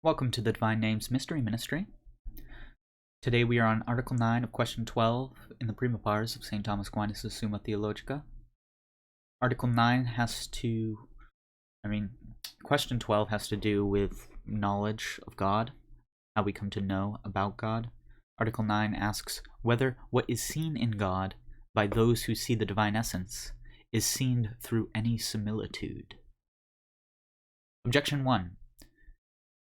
Welcome to the Divine Names Mystery Ministry. Today we are on Article 9 of Question 12 in the Prima Pars of St. Thomas Aquinas' Summa Theologica. Article 9 Question 12 has to do with knowledge of God, how we come to know about God. Article 9 asks whether what is seen in God by those who see the divine essence is seen through any similitude. Objection 1.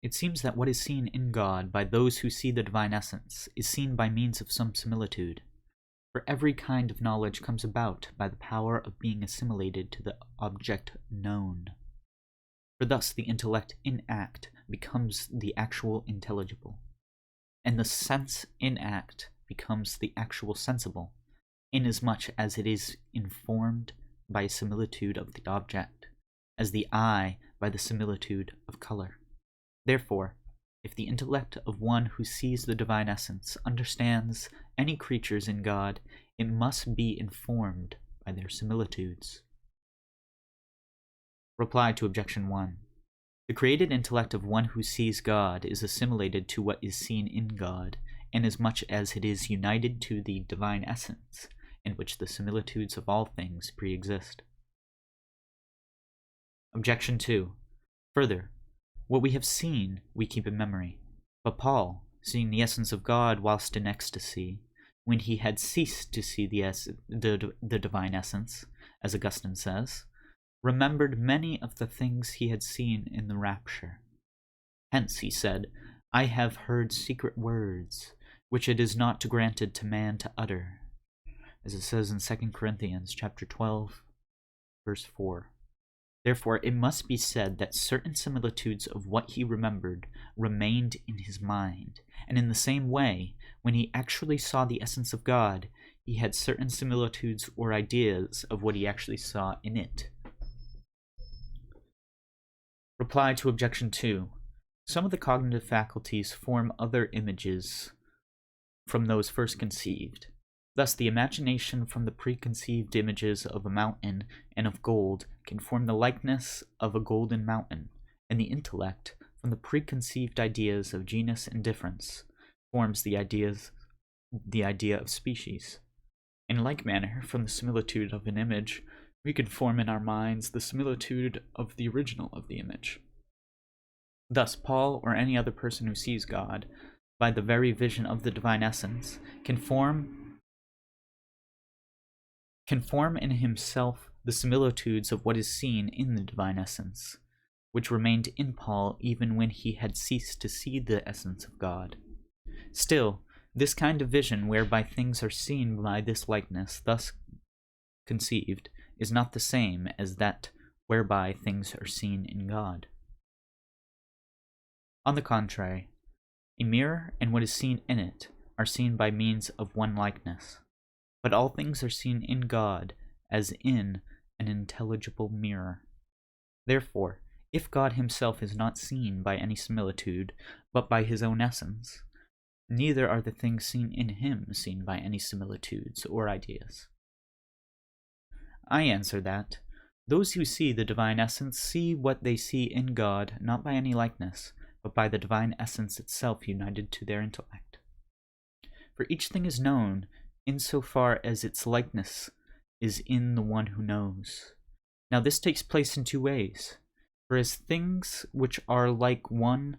It seems that what is seen in God by those who see the divine essence is seen by means of some similitude. For every kind of knowledge comes about by the power of being assimilated to the object known. For thus the intellect in act becomes the actual intelligible, and the sense in act becomes the actual sensible, inasmuch as it is informed by a similitude of the object, as the eye by the similitude of color. Therefore, if the intellect of one who sees the divine essence understands any creatures in God, it must be informed by their similitudes. Reply to Objection 1. The created intellect of one who sees God is assimilated to what is seen in God, inasmuch as it is united to the divine essence, in which the similitudes of all things pre-exist. Objection 2. Further, what we have seen, we keep in memory. But Paul, seeing the essence of God whilst in ecstasy, when he had ceased to see the divine essence, as Augustine says, remembered many of the things he had seen in the rapture. Hence, he said, I have heard secret words, which it is not granted to man to utter, as it says in 2 Corinthians chapter 12, verse 4. Therefore, it must be said that certain similitudes of what he remembered remained in his mind, and in the same way, when he actually saw the essence of God, he had certain similitudes or ideas of what he actually saw in it. Reply to Objection 2. Some of the cognitive faculties form other images from those first conceived. Thus, the imagination from the preconceived images of a mountain and of gold can form the likeness of a golden mountain, and the intellect, from the preconceived ideas of genus and difference, forms the idea of species. In like manner, from the similitude of an image, we can form in our minds the similitude of the original of the image. Thus, Paul, or any other person who sees God, by the very vision of the divine essence, can form in himself the similitudes of what is seen in the divine essence, which remained in Paul even when he had ceased to see the essence of God. Still, this kind of vision whereby things are seen by this likeness thus conceived is not the same as that whereby things are seen in God. On the contrary, a mirror and what is seen in it are seen by means of one likeness. But all things are seen in God as in an intelligible mirror. Therefore, if God himself is not seen by any similitude, but by his own essence, neither are the things seen in him seen by any similitudes or ideas. I answer that those who see the divine essence see what they see in God not by any likeness, but by the divine essence itself united to their intellect. For each thing is known insofar as its likeness is in the one who knows. Now this takes place in two ways. For as things which are like one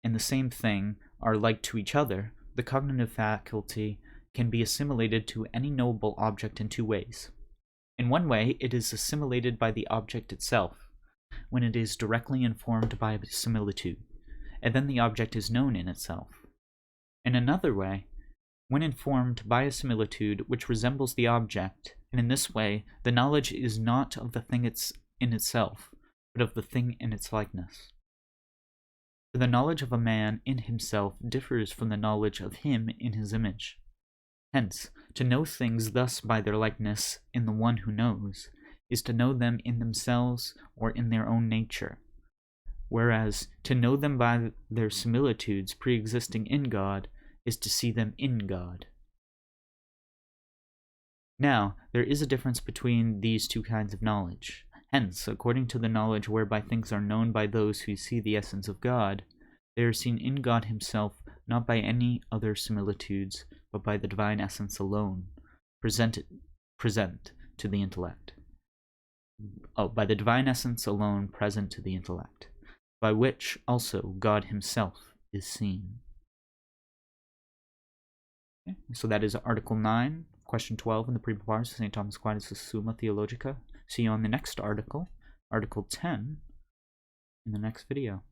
and the same thing are like to each other, the cognitive faculty can be assimilated to any knowable object in two ways. In one way, it is assimilated by the object itself, when it is directly informed by a similitude, and then the object is known in itself. In another way, when informed by a similitude which resembles the object, and in this way the knowledge is not of the thing in itself, but of the thing in its likeness. For the knowledge of a man in himself differs from the knowledge of him in his image. Hence, to know things thus by their likeness in the one who knows, is to know them in themselves or in their own nature, whereas to know them by their similitudes pre-existing in God is to see them in God. Now, there is a difference between these two kinds of knowledge. Hence, according to the knowledge whereby things are known by those who see the essence of God, They are seen in God himself, not by any other similitudes, but by the divine essence alone, present to the intellect. By the divine essence alone present to the intellect, by which also God himself is seen. Okay. So that is Article 9, Question 12 in the Pre Papyrus of St. Thomas Aquinas' Summa Theologica. See you on the next article, Article 10, in the next video.